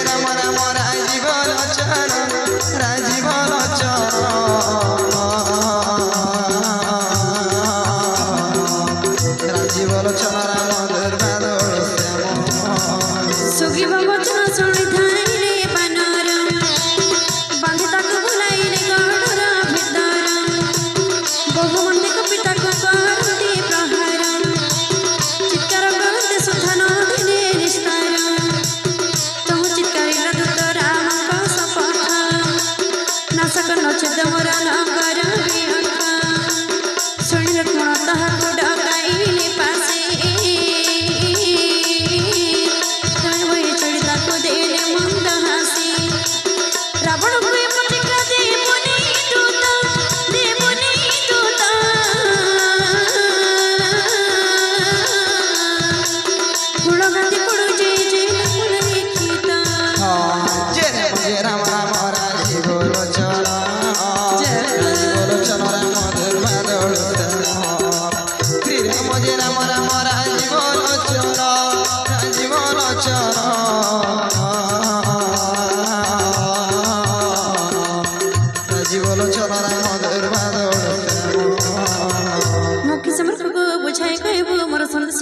রাম রাম রাজীব লোচন রাজীব লোচন রাজীব লোচন রাম দুর্বাদল শ্যাম সুগ্রীব বচন শুনি ধাইলে বানর বাঁধি তাকে বুলাইলে গড়র ভিতর বহুমন্দিক পিতাকে করନ୍ତି প্রহার চিৎকার କରନ୍ତି ସୁଧା ନଦିନେ ନିସ୍ତାର ତହୁ ଚିତ୍କାରିଲା ଦୂତ ରାମଙ୍କ ଶପଥ ନାଶକ ନଛେଦ ମୋର ନକର ବିଅର୍ଥ ଶୁଣି ଲକ୍ଷ୍ମଣ ତାହାକୁ ଡକାଇଲେ ପାଶେ ଭୟ ଚଢ଼ି ତାକୁ ଦେଲେ ମନ୍ଦ ହାସି ରାବଣକୁ ଏ ପ୍ରତିଜ୍ଞା ଦେବୁନି ଦୂତ ଦେବୁନି ଦୂତ ଗୁଣଗାନ୍ତି ପଡ଼ୁଛି ଯେ ଲକ୍ଷ୍ମଣ ଲିଖିତ जय राम राम राजीव लोचन राजीव लोचन राम दुर्बादल श्री राम जय राम राम राजीव लोचन राजीव लोचन राजीव लोचन राम दुर्बादल मुख्य समर्पक बुझाई कहबू मोर संदेश